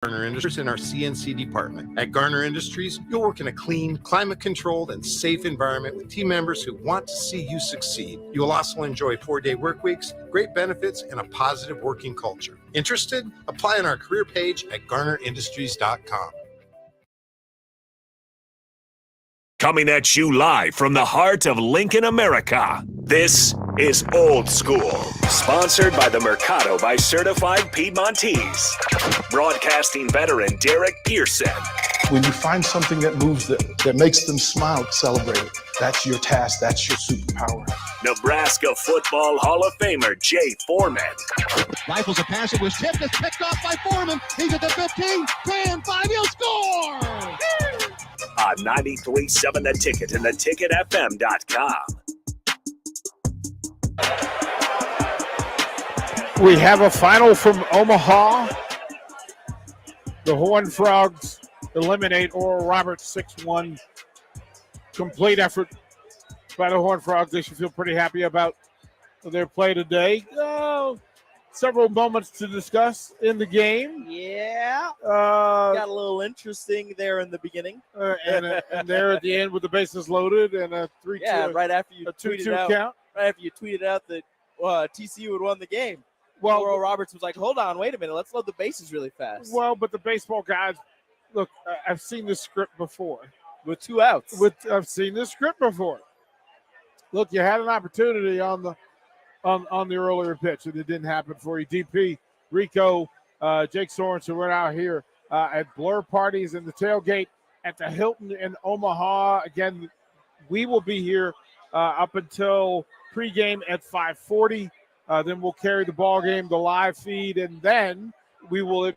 Garner Industries in our CNC department. At Garner Industries, you'll work in a clean, climate-controlled, and safe environment with team members who want to see you succeed. You will also enjoy 4-day work weeks, great benefits, and a positive working culture. Interested? Apply on our career page at garnerindustries.com. Coming at you live from the heart of Lincoln, America. This is Old School, sponsored by the Mercado by Certified Piedmontese. Broadcasting veteran Derek Pearson. When you find something that moves them, that makes them smile, celebrate it. That's your task. That's your superpower. Nebraska Football Hall of Famer Jay Foreman. Rifles a pass. It was tipped. It's picked off by Foreman. He's at the 15, 10, 5. He'll score! On 93.7 The Ticket and theticketfm.com. We have a final from Omaha. The Horned Frogs eliminate Oral Roberts 6-1. Complete effort by the Horned Frogs. They should feel pretty happy about their play today. Several moments to discuss in the game. Yeah. Got a little interesting there in the beginning. And there at the end with the bases loaded and a 3-2. Yeah, right after you a tweeted 2-2 out, count. right after you tweeted out that TCU had won the game. Well, Oral Roberts was like, hold on, wait a minute. Let's load the bases really fast. Well, but the baseball guys, look, I've seen this script before. With 2 outs. I've seen this script before. Look, you had an opportunity on the earlier pitch, and it didn't happen for you. DP, Rico, Jake Sorensen, we're out here at Blur Parties in the tailgate at the Hilton in Omaha. Again, we will be here up until pregame at 5:40. Then we'll carry the ball game, the live feed, and then we will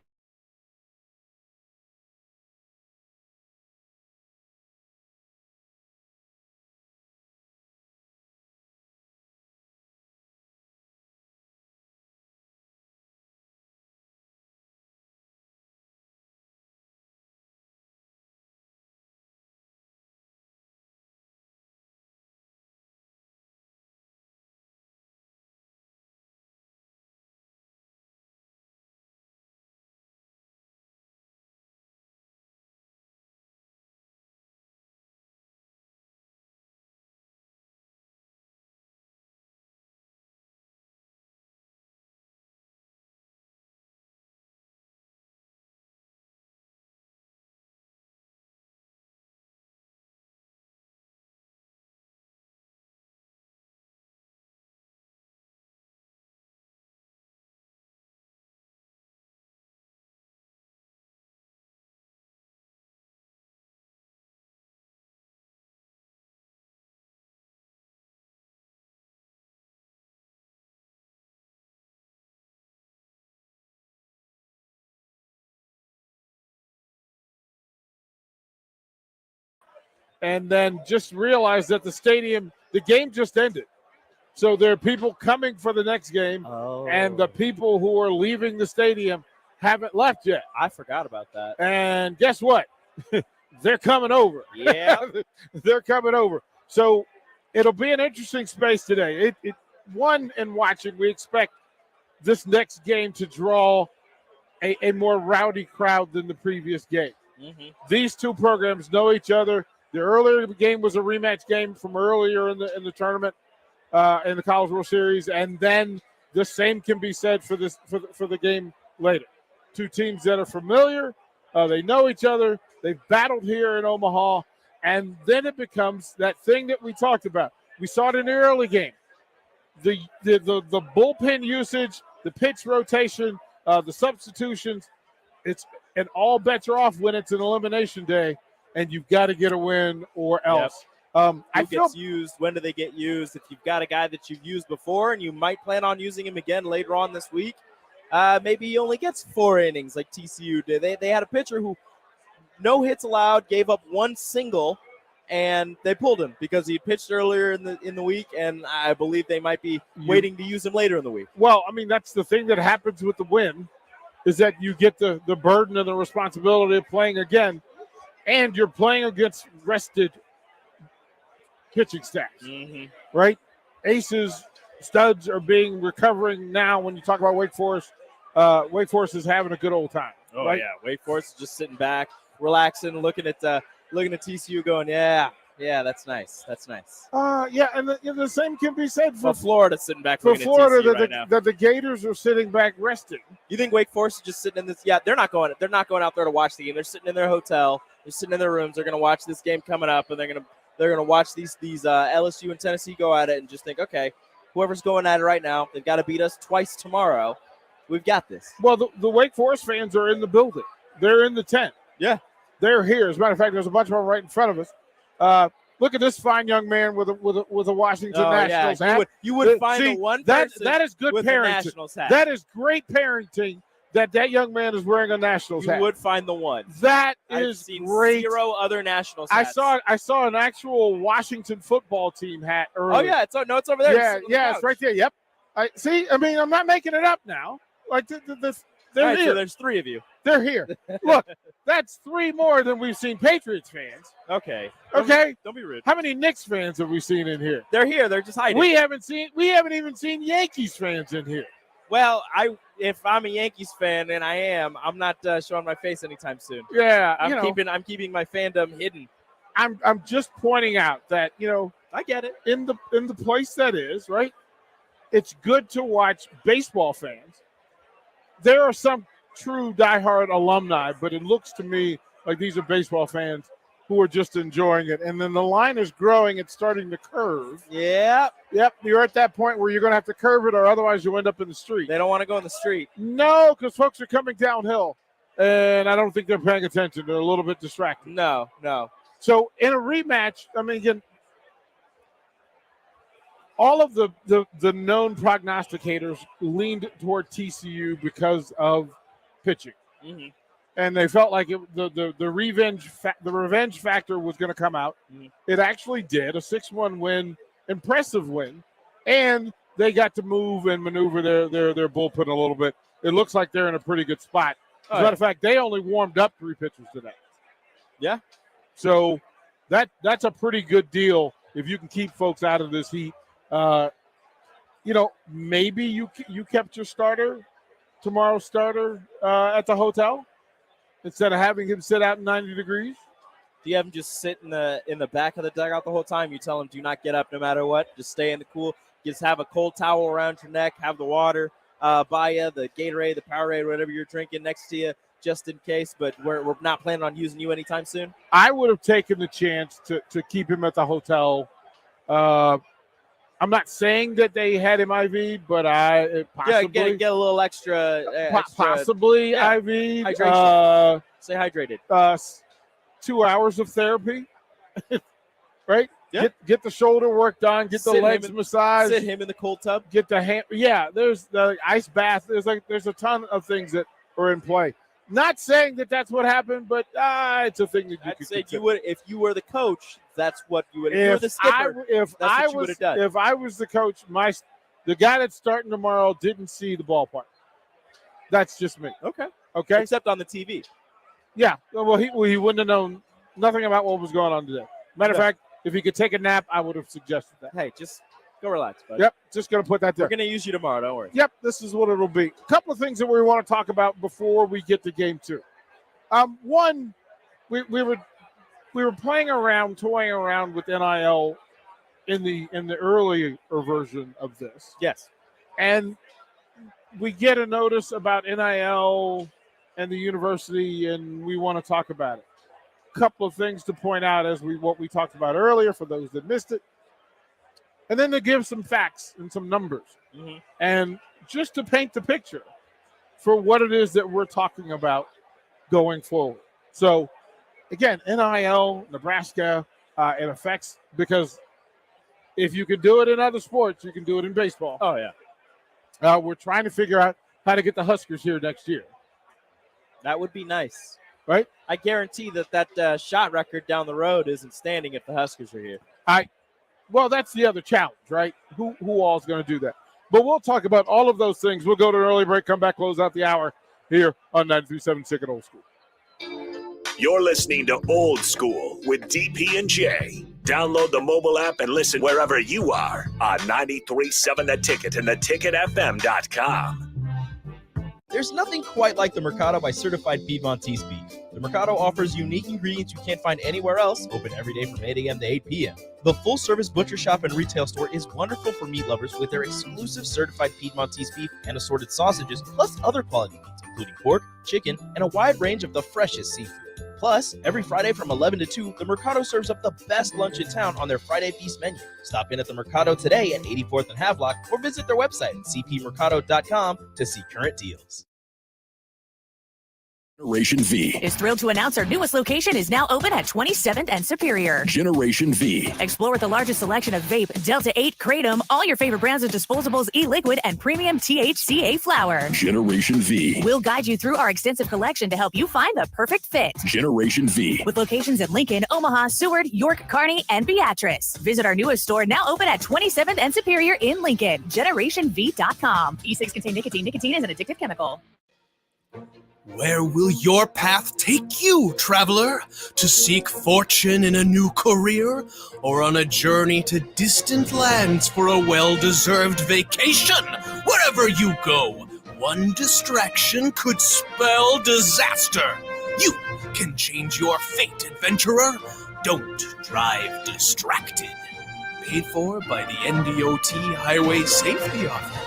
and then just realize that the game just ended. So there are people coming for the next game, and the people who are leaving the stadium haven't left yet. I forgot about that. And guess what? They're coming over. Yeah. They're coming over. So it'll be an interesting space today. One, in watching, we expect this next game to draw a more rowdy crowd than the previous game. Mm-hmm. These two programs know each other. The earlier game was a rematch game from earlier in the tournament, in the College World Series, and then the same can be said for the game later. Two teams that are familiar, they know each other, they've battled here in Omaha, and then it becomes that thing that we talked about. We saw it in the early game. The bullpen usage, the pitch rotation, the substitutions, and all bets are off when it's an elimination day. And you've got to get a win or else. Yep. Who gets used? When do they get used? If you've got a guy that you've used before and you might plan on using him again later on this week, maybe he only gets 4 innings like TCU did. They had a pitcher who no hits allowed, gave up 1 single, and they pulled him because he pitched earlier in the week, and I believe they might be waiting to use him later in the week. Well, I mean, that's the thing that happens with the win is that you get the burden and the responsibility of playing again. And you're playing against rested pitching stacks, right? Aces, studs are recovering now. When you talk about Wake Forest, Wake Forest is having a good old time. Oh right? yeah, Wake Forest is just sitting back, relaxing, looking at TCU, going, yeah, that's nice. That's nice. Yeah, and the same can be said for Well, Florida's sitting back for looking Florida at TCU that right now. the Gators are sitting back resting. You think Wake Forest is just sitting in this? Yeah, they're not going out there to watch the game. They're sitting in their hotel. They're sitting in their rooms. They're going to watch this game coming up, and they're going to watch these LSU and Tennessee go at it and just think, okay, whoever's going at it right now, they've got to beat us twice tomorrow. We've got this. Well, the Wake Forest fans are in the building. They're in the tent. Yeah. They're here. As a matter of fact, there's a bunch of them right in front of us. Look at this fine young man with a Washington Nationals hat. You would find the one person that is good with a parenting. Nationals hat. That is great parenting that young man is wearing a Nationals hat. You would find the one. That I've is seen great. 0 other Nationals hats. I saw an actual Washington football team hat earlier. Oh yeah, it's over there. It's right there. Yep. I mean, I'm not making it up now. Like they're Right, here. so there's 3 of you. They're here. Look, that's 3 more than we've seen Patriots fans. Okay. Okay. Don't be rude. How many Knicks fans have we seen in here? They're here. They're just hiding. We haven't even seen Yankees fans in here. Well, if I'm a Yankees fan, and I am, I'm not showing my face anytime soon. Yeah, I'm keeping my fandom hidden. I'm just pointing out that I get it. in the place that is right. It's good to watch baseball fans. There are some true diehard alumni, but it looks to me like these are baseball fans who are just enjoying it. And then the line is growing. It's starting to curve. Yeah. Yep, you're at that point where you're going to have to curve it or otherwise you'll end up in the street. They don't want to go in the street. No, because folks are coming downhill, and I don't think they're paying attention. They're a little bit distracted. No. So in a rematch, I mean, again, all of the known prognosticators leaned toward TCU because of pitching, and they felt like the revenge factor was going to come out. It actually did. A 6-1 win, impressive win, and they got to move and maneuver their bullpen a little bit. It looks like they're in a pretty good spot. As a matter of fact, they only warmed up 3 pitchers today. Yeah. So that's a pretty good deal if you can keep folks out of this heat. Maybe you kept your starter, tomorrow's starter, at the hotel instead of having him sit out in 90 degrees. Do you have him just sit in the back of the dugout the whole time? You tell him, do not get up no matter what. Just stay in the cool. Just have a cold towel around your neck. Have the water by you, the Gatorade, the Powerade, whatever you're drinking next to you, just in case. But we're not planning on using you anytime soon. I would have taken the chance to keep him at the hotel. I'm not saying that they had him IV, but possibly get a little extra possibly yeah. IV. Hydration. Stay hydrated. 2 hours of therapy, right? Yeah. Get the shoulder work done. Get the legs massaged. Sit him in the cold tub. Get the hand. Yeah, there's the ice bath. There's a ton of things that are in play. Not saying that that's what happened, but it's a thing that you could consider. You would, if you were the coach, that's what you would. If you were the skipper, if that's I what you would have done. If I was the coach, the guy that's starting tomorrow didn't see the ballpark. That's just me. Okay. Except on the TV. Yeah. Well, he wouldn't have known nothing about what was going on today. Matter of fact, if he could take a nap, I would have suggested that. Hey, just go relax, buddy. Yep. Just going to put that there. We're going to use you tomorrow. Don't worry. Yep. This is what it'll be. A couple of things that we want to talk about before we get to game 2. One, we were playing around, toying around with NIL in the earlier version of this. Yes. And we get a notice about NIL and the university, and we want to talk about it. A couple of things to point out what we talked about earlier for those that missed it. And then to give some facts and some numbers. And just to paint the picture for what it is that we're talking about going forward. So, again, NIL, Nebraska, it affects because if you can do it in other sports, you can do it in baseball. Oh, yeah. We're trying to figure out how to get the Huskers here next year. That would be nice. Right? I guarantee that shot record down the road isn't standing if the Huskers are here. Well, that's the other challenge, right? Who all is going to do that? But we'll talk about all of those things. We'll go to an early break, come back, close out the hour here on 93.7 Ticket Old School. You're listening to Old School with DP and J. Download the mobile app and listen wherever you are on 93.7 The Ticket and theticketfm.com. There's nothing quite like the Mercado by Certified Piedmontese beef. The Mercado offers unique ingredients you can't find anywhere else, open every day from 8 a.m. to 8 p.m. The full-service butcher shop and retail store is wonderful for meat lovers with their exclusive certified Piedmontese beef and assorted sausages, plus other quality meats, including pork, chicken, and a wide range of the freshest seafood. Plus, every Friday from 11 to 2, the Mercado serves up the best lunch in town on their Friday Feast menu. Stop in at the Mercado today at 84th and Havelock or visit their website at cpmercado.com to see current deals. Generation V. Is thrilled to announce our newest location is now open at 27th and Superior. Generation V. Explore the largest selection of vape, Delta 8, Kratom, all your favorite brands of disposables, e-liquid, and premium THCA flower. Generation V. We'll guide you through our extensive collection to help you find the perfect fit. Generation V. With locations in Lincoln, Omaha, Seward, York, Kearney, and Beatrice. Visit our newest store now open at 27th and Superior in Lincoln. GenerationV.com. E6 contain nicotine. Nicotine is an addictive chemical. Where will your path take you, traveler? To seek fortune in a new career? Or on a journey to distant lands for a well-deserved vacation? Wherever you go, one distraction could spell disaster. You can change your fate, adventurer. Don't drive distracted. Paid for by the NDOT Highway Safety Office.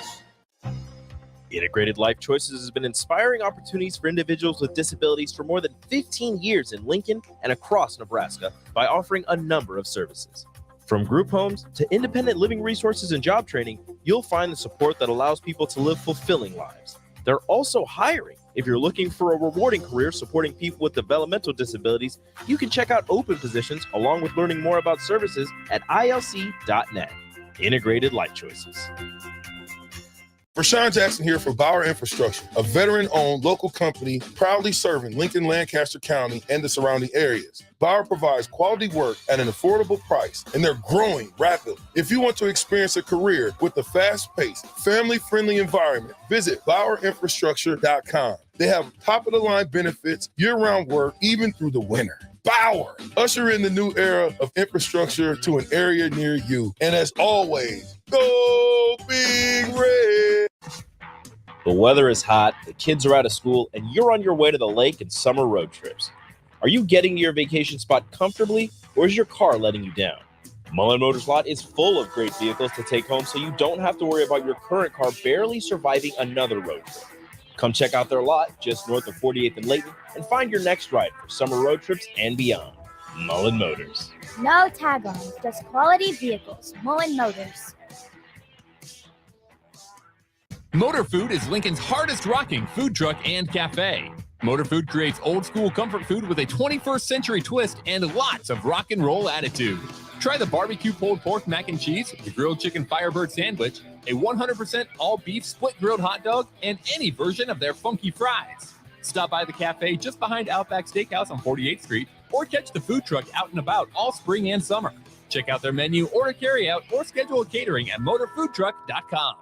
Integrated Life Choices has been inspiring opportunities for individuals with disabilities for more than 15 years in Lincoln and across Nebraska by offering a number of services. From group homes to independent living resources and job training, you'll find the support that allows people to live fulfilling lives. They're also hiring. If you're looking for a rewarding career supporting people with developmental disabilities, you can check out open positions along with learning more about services at ilc.net. Integrated Life Choices. Rashawn Jackson here for Bauer Infrastructure, a veteran-owned local company proudly serving Lincoln, Lancaster County, and the surrounding areas. Bauer provides quality work at an affordable price, and they're growing rapidly. If you want to experience a career with a fast-paced, family-friendly environment, visit BauerInfrastructure.com. They have top-of-the-line benefits, year-round work, even through the winter. Bauer, usher in the new era of infrastructure to an area near you. And as always, go Big Red! The weather is hot, the kids are out of school, and you're on your way to the lake and summer road trips. Are you getting to your vacation spot comfortably, or is your car letting you down? Mullen Motors Lot is full of great vehicles to take home, so you don't have to worry about your current car barely surviving another road trip. Come check out their lot just north of 48th and Layton and find your next ride for summer road trips and beyond. Mullen Motors. No tag-ons, just quality vehicles. Mullen Motors. Motor Food is Lincoln's hardest rocking food truck and cafe. Motor Food creates old school comfort food with a 21st century twist and lots of rock and roll attitude. Try the barbecue pulled pork mac and cheese, the grilled chicken Firebird sandwich, a 100% all beef split grilled hot dog, and any version of their funky fries. Stop by the cafe just behind Outback Steakhouse on 48th Street or catch the food truck out and about all spring and summer. Check out their menu, order carry out, or schedule catering at motorfoodtruck.com.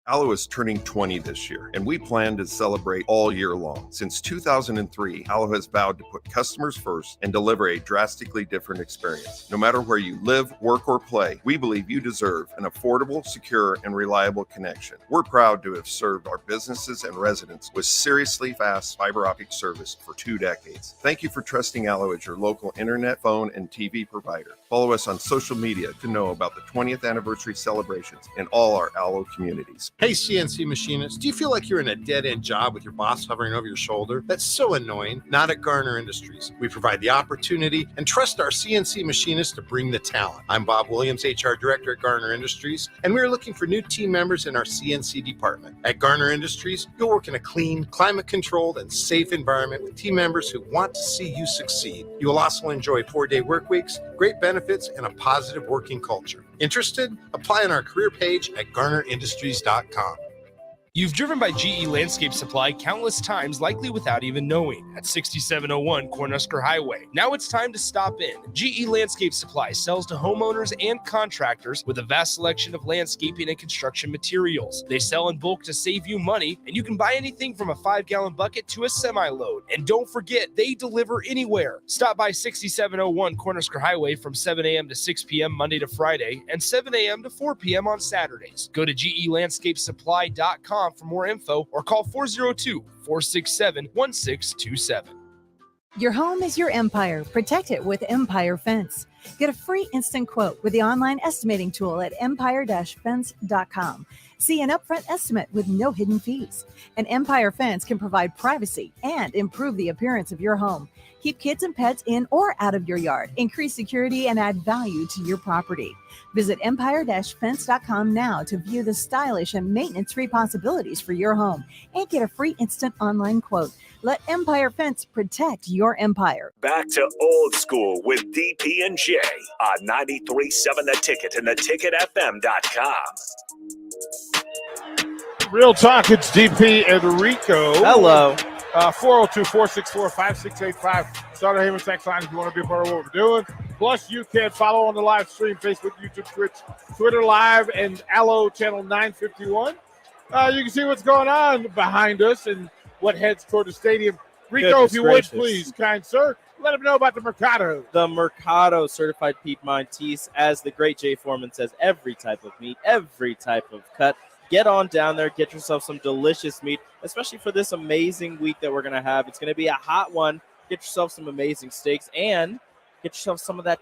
Allo is turning 20 this year, and we plan to celebrate all year long. Since 2003, Allo has vowed to put customers first and deliver a drastically different experience. No matter where you live, work, or play, we believe you deserve an affordable, secure, and reliable connection. We're proud to have served our businesses and residents with seriously fast fiber optic service for 2 decades. Thank you for trusting Allo as your local internet, phone, and TV provider. Follow us on social media to know about the 20th anniversary celebrations in all our Allo communities. Hey, CNC machinists, do you feel like you're in a dead-end job with your boss hovering over your shoulder? That's so annoying. Not at Garner Industries. We provide the opportunity and trust our CNC machinists to bring the talent. I'm Bob Williams, HR Director at Garner Industries, and we're looking for new team members in our CNC department. At Garner Industries, you'll work in a clean, climate-controlled, and safe environment with team members who want to see you succeed. You will also enjoy 4-day work weeks, great benefits, and a positive working culture. Interested? Apply on our career page at garnerindustries.com. You've driven by GE Landscape Supply countless times, likely without even knowing, at 6701 Cornhusker Highway. Now it's time to stop in. GE Landscape Supply sells to homeowners and contractors with a vast selection of landscaping and construction materials. They sell in bulk to save you money, and you can buy anything from a 5-gallon bucket to a semi-load. And don't forget, they deliver anywhere. Stop by 6701 Cornhusker Highway from 7 a.m. to 6 p.m. Monday to Friday and 7 a.m. to 4 p.m. on Saturdays. Go to GELandscapesupply.com EmpireFence.com for more info or call 402-467-1627. Your home is your empire. Protect it with Empire Fence. Get a free instant quote with the online estimating tool at empire-fence.com. See an upfront estimate with no hidden fees. An Empire Fence can provide privacy and improve the appearance of your home. Keep kids and pets in or out of your yard. Increase security and add value to your property. Visit empire-fence.com now to view the stylish and maintenance-free possibilities for your home and get a free instant online quote. Let Empire Fence protect your empire. Back to Old School with DP and J on 93.7 The Ticket and theticketfm.com. Real talk, it's DP and Rico. Hello. 402-464-5685. Starter Haven text line if you want to be a part of what we're doing. Plus, you can follow on the live stream, Facebook, YouTube, Twitch, Twitter Live, and Allo Channel 951. You can see what's going on behind us and what heads toward the stadium. Rico, Goodness if you gracious. would, please, kind sir, let them know about the Mercado. The Mercado Certified Piedmontese, as the great Jay Foreman says, every type of meat, every type of cut. Get on down there, get yourself some delicious meat, especially for this amazing week that we're going to have. It's going to be a hot one. Get yourself some amazing steaks and get yourself some of that,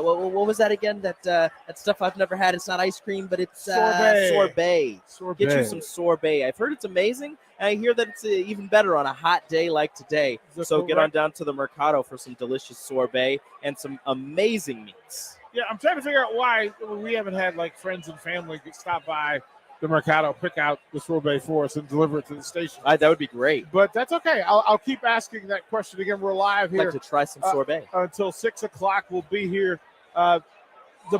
what was that again? That stuff I've never had. It's not ice cream, but it's sorbet. Get you some sorbet. I've heard it's amazing, and I hear that it's even better on a hot day like today. So get on down to the Mercado for some delicious sorbet and some amazing meats. Yeah, I'm trying to figure out why we haven't had, like, friends and family stop by the Mercado, pick out the sorbet for us and deliver it to the station. That would be great. But that's okay. I'll keep asking that question again. We're live here. I'd like to try some sorbet. Until 6 o'clock, we'll be here. The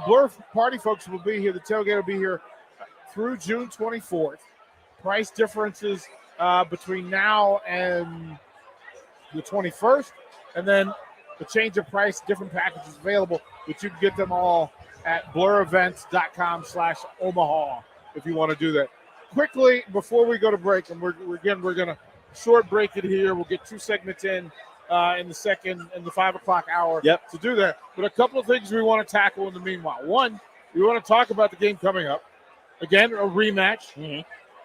Blur Party folks will be here. The tailgate will be here through June 24th. Price differences between now and the 21st. And then the change of price, different packages available, but you can get them all at blurevents.com/Omaha. if you want to do that. Quickly, before we go to break, and we're going to short break it here. We'll get 2 segments in the second and the 5 o'clock hour to do that. But a couple of things we want to tackle in the meanwhile. One, we want to talk about the game coming up. Again, a rematch. Mm-hmm.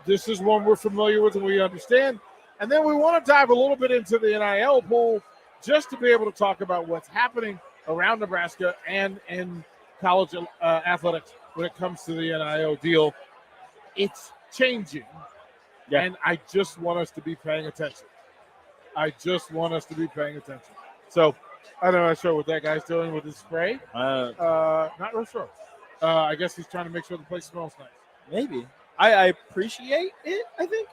This is one we're familiar with and we understand. And then we want to dive a little bit into the NIL pool just to be able to talk about what's happening around Nebraska and in college athletics when it comes to the NIL deal. It's changing, and I just want us to be paying attention. So, I'm not sure what that guy's doing with his spray. Not real sure. I guess he's trying to make sure the place smells nice. Maybe. I appreciate it, I think.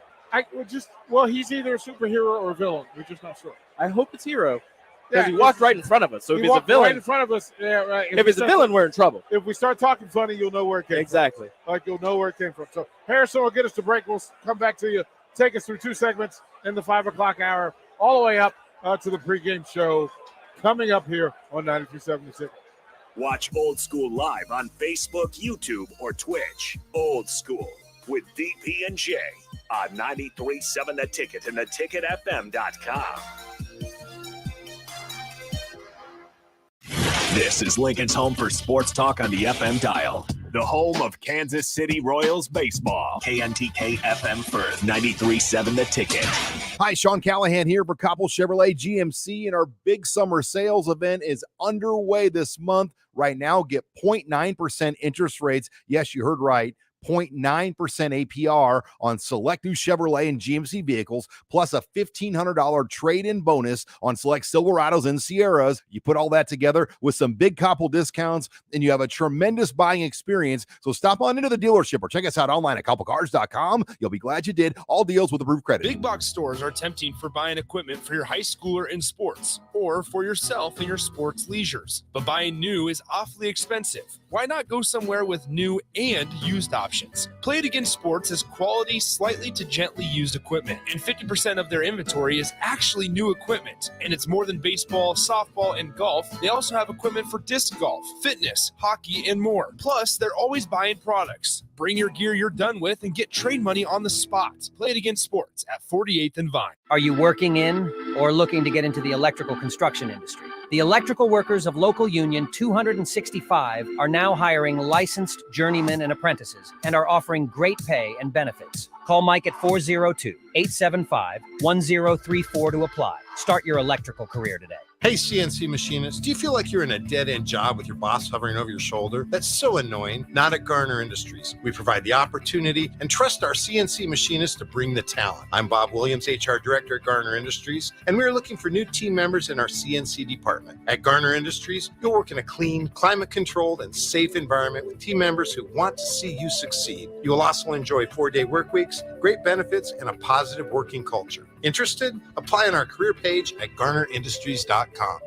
He's either a superhero or a villain. We're just not sure. I hope it's hero. Because he walked right in front of us. So if he's a villain, right in front of us, yeah, right. If he's a villain, we're in trouble. If we start talking funny, you'll know where it came from. Exactly. You'll know where it came from. So Harrison will get us to break. We'll come back to you, take us through 2 segments in the 5 o'clock hour, all the way up to the pregame show coming up here on 93.7. Watch Old School live on Facebook, YouTube, or Twitch. Old School with DP and J on 93.7 The Ticket and theticketfm.com. This is Lincoln's home for sports talk on the FM dial. The home of Kansas City Royals baseball. KNTK FM Firth, 93.7 The Ticket. Hi, Sean Callahan here for Koppel Chevrolet GMC, and our big summer sales event is underway this month. Right now, get 0.9% interest rates. Yes, you heard right. 0.9% APR on select new Chevrolet and GMC vehicles, plus a $1,500 trade-in bonus on select Silverados and Sierras. You put all that together with some big Koppel discounts, and you have a tremendous buying experience. So stop on into the dealership or check us out online at KoppelCars.com. You'll be glad you did. All deals with approved credit. Big box stores are tempting for buying equipment for your high schooler in sports or for yourself in your sports leisures. But buying new is awfully expensive. Why not go somewhere with new and used options? Play It Again Sports has quality, slightly to gently used equipment, and 50% of their inventory is actually new equipment. And it's more than baseball, softball, and golf. They also have equipment for disc golf, fitness, hockey, and more. Plus, they're always buying products. Bring your gear you're done with and get trade money on the spot. Play It Again Sports at 48th and Vine. Are you working in or looking to get into the electrical construction industry? The electrical workers of Local Union 265 are now hiring licensed journeymen and apprentices and are offering great pay and benefits. Call Mike at 402-875-1034 to apply. Start your electrical career today. Hey, CNC machinists, do you feel like you're in a dead-end job with your boss hovering over your shoulder? That's so annoying. Not at Garner Industries. We provide the opportunity and trust our CNC machinists to bring the talent. I'm Bob Williams, HR Director at Garner Industries, and we're looking for new team members in our CNC department. At Garner Industries, you'll work in a clean, climate-controlled, and safe environment with team members who want to see you succeed. You will also enjoy 4-day work weeks, great benefits, and a positive working culture. Interested? Apply on our career page at garnerindustries.com.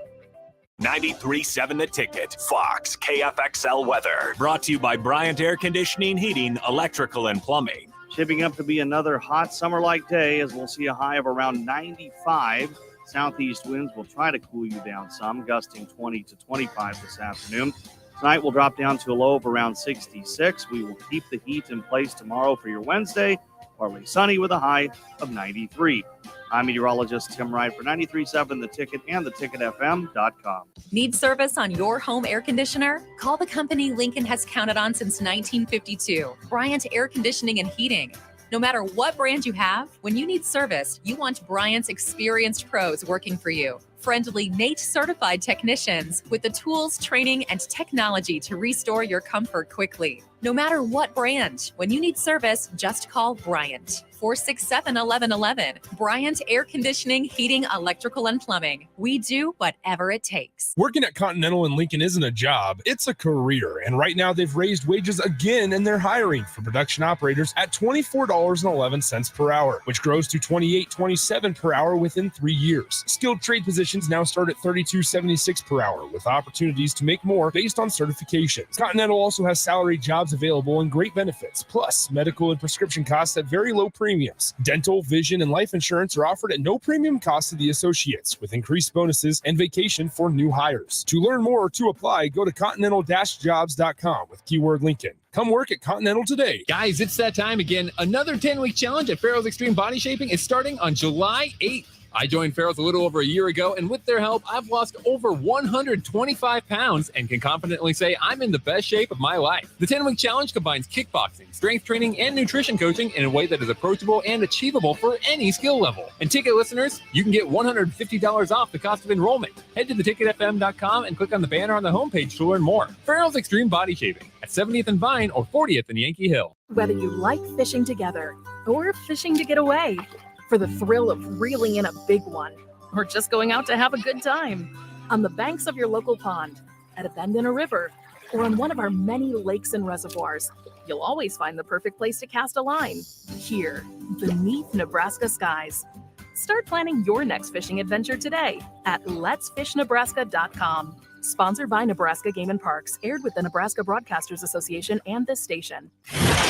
93.7 The Ticket, Fox, KFXL weather. Brought to you by Bryant Air Conditioning, Heating, Electrical, and Plumbing. Shaping up to be another hot summer-like day as we'll see a high of around 95. Southeast winds will try to cool you down some, gusting 20 to 25 this afternoon. Tonight we'll drop down to a low of around 66. We will keep the heat in place tomorrow for your Wednesday. Partly sunny with a high of 93. I'm meteorologist Tim Wright for 93.7 The Ticket and theticketfm.com. Need service on your home air conditioner? Call the company Lincoln has counted on since 1952, Bryant Air Conditioning and Heating. No matter what brand you have, when you need service, you want Bryant's experienced pros working for you. Friendly NATE certified technicians with the tools, training, and technology to restore your comfort quickly. No matter what brand, when you need service, just call Bryant. 467-1111. Bryant Air Conditioning, Heating, Electrical, and Plumbing. We do whatever it takes. Working at Continental in Lincoln isn't a job, it's a career. And right now they've raised wages again and they're hiring for production operators at $24.11 per hour, which grows to $28.27 per hour within 3 years. Skilled trade positions now start at $32.76 per hour with opportunities to make more based on certifications. Continental also has salary jobs available and great benefits, plus medical and prescription costs at very low premiums. Dental, vision, and life insurance are offered at no premium cost to the associates, with increased bonuses and vacation for new hires. To learn more or to apply, go to continental-jobs.com with keyword Lincoln. Come work at Continental today. Guys, it's that time again. Another 10-week challenge at Farrell's Extreme Body Shaping is starting on July 8th. I joined Farrell's a little over a year ago, and with their help, I've lost over 125 pounds and can confidently say I'm in the best shape of my life. The 10-week challenge combines kickboxing, strength training, and nutrition coaching in a way that is approachable and achievable for any skill level. And ticket listeners, you can get $150 off the cost of enrollment. Head to theticketfm.com and click on the banner on the homepage to learn more. Farrell's Extreme Body Shaping at 70th and Vine or 40th and Yankee Hill. Whether you like fishing together or fishing to get away, for the thrill of reeling in a big one, or just going out to have a good time, on the banks of your local pond, at a bend in a river, or on one of our many lakes and reservoirs, you'll always find the perfect place to cast a line, here, beneath Nebraska skies. Start planning your next fishing adventure today at letsfishnebraska.com. Sponsored by Nebraska Game and Parks, aired with the Nebraska Broadcasters Association and this station.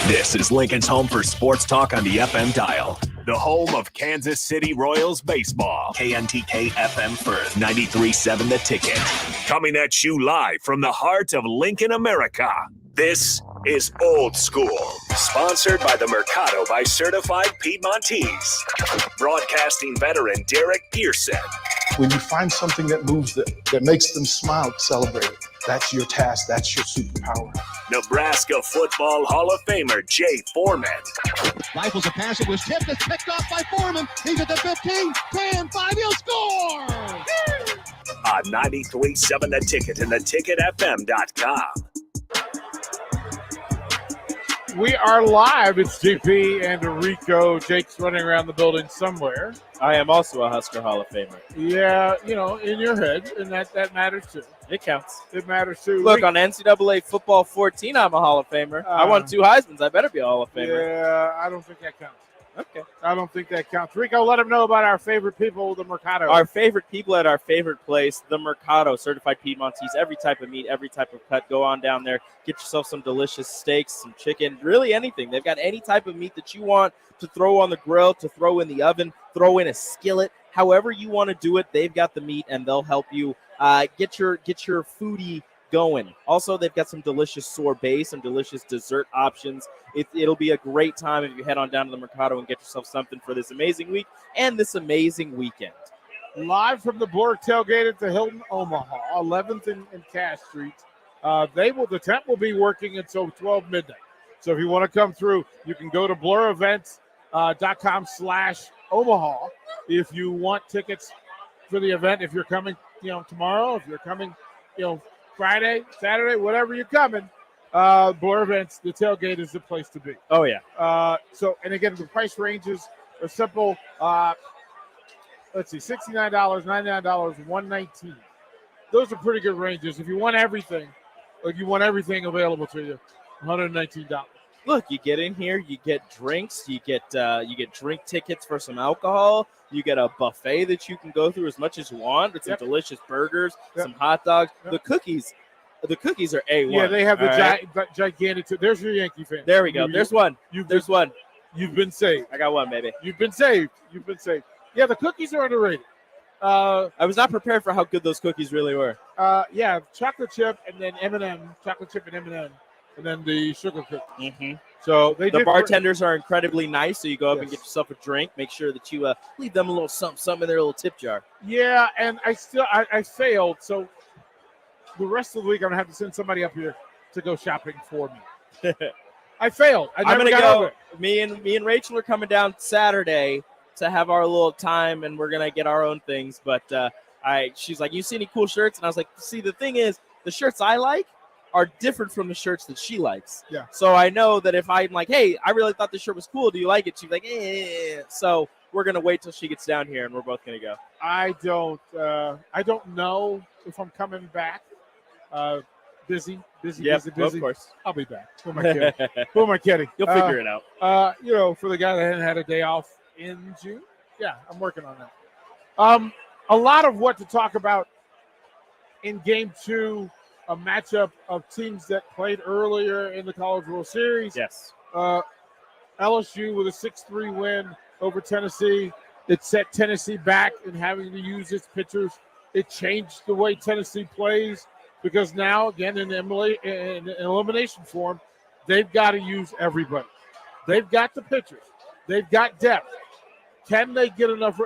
This is Lincoln's home for sports talk on the FM dial. The home of Kansas City Royals baseball. KNTK FM Firth, 93.7 The Ticket. Coming at you live from the heart of Lincoln, America. This is Old School. Sponsored by the Mercado by Certified Piedmontese. Broadcasting veteran Derek Pearson. When you find something that moves them, that makes them smile, celebrate it. That's your task. That's your superpower. Nebraska Football Hall of Famer Jay Foreman. Rifles a pass. It was tipped. It's picked off by Foreman. He's at the 15, 10, 5. He'll score! On 93.7 The Ticket and theticketfm.com. We are live. It's JP and Rico. Jake's running around the building somewhere. I am also a Husker Hall of Famer. Yeah, you know, in your head, and that matters too. It counts. It matters too. Look, on NCAA Football 14, I'm a Hall of Famer. I won 2 Heismans. I better be a Hall of Famer. Yeah, I don't think that counts. Okay. I don't think that counts. Rico, let them know about our favorite people, the Mercado. Our favorite people at our favorite place, the Mercado, certified Piedmontese, every type of meat, every type of cut. Go on down there, get yourself some delicious steaks, some chicken, really anything. They've got any type of meat that you want to throw on the grill, to throw in the oven, throw in a skillet. However you want to do it, they've got the meat, and they'll help you get your foodie going. Also, they've got some delicious sorbet, some delicious dessert options. It'll be a great time if you head on down to the Mercado and get yourself something for this amazing week and this amazing weekend. live from the Borg tailgate at the Hilton Omaha, 11th and Cass Street. The tent will be working until 12 midnight. So if you want to come through, you can go to blurevents.com/Omaha if you want tickets for the event. If you're coming, tomorrow, if you're coming, Friday, Saturday, whatever you're coming, Blur Events, the tailgate is the place to be. Oh, yeah. And again, the price ranges are simple. Let's see, $69, $99, $119. Those are pretty good ranges. If you want everything, available to you, $119. Look, you get in here, you get drinks, you get drink tickets for some alcohol, you get a buffet that you can go through as much as you want with some delicious burgers, some hot dogs. The cookies are A1. Yeah, they have the gigantic. There's your Yankee fan. There we go. There's one. There's one. You've been saved. I got one, baby. You've been saved. Yeah, the cookies are underrated. I was not prepared for how good those cookies really were. Yeah, chocolate chip and then M&M, chocolate chip and M&M, and then the sugar cookie. Mm-hmm. So the bartenders are incredibly nice. So you go up and get yourself a drink. Make sure that you leave them a little something in their little tip jar. Yeah, and I failed. So the rest of the week I'm gonna have to send somebody up here to go shopping for me. I failed. I'm gonna go. Me and Rachel are coming down Saturday to have our little time, and we're gonna get our own things. But she's like, "You see any cool shirts?" And I was like, "See, the thing is, the shirts I like are different from the shirts that she likes. Yeah. So I know that if I'm like, hey, I really thought this shirt was cool. Do you like it?" She's like, eh. So we're gonna wait till she gets down here, and we're both gonna go. I don't know if I'm coming back. Busy. Of course. I'll be back. Who am I kidding? You'll figure it out. For the guy that hadn't had a day off in June. Yeah, I'm working on that. A lot of what to talk about in Game 2, a matchup of teams that played earlier in the College World Series. Yes. LSU with a 6-3 win over Tennessee. It set Tennessee back in having to use its pitchers. It changed the way Tennessee plays because now, again, in elimination form, they've got to use everybody. They've got the pitchers. They've got depth. Can they get enough?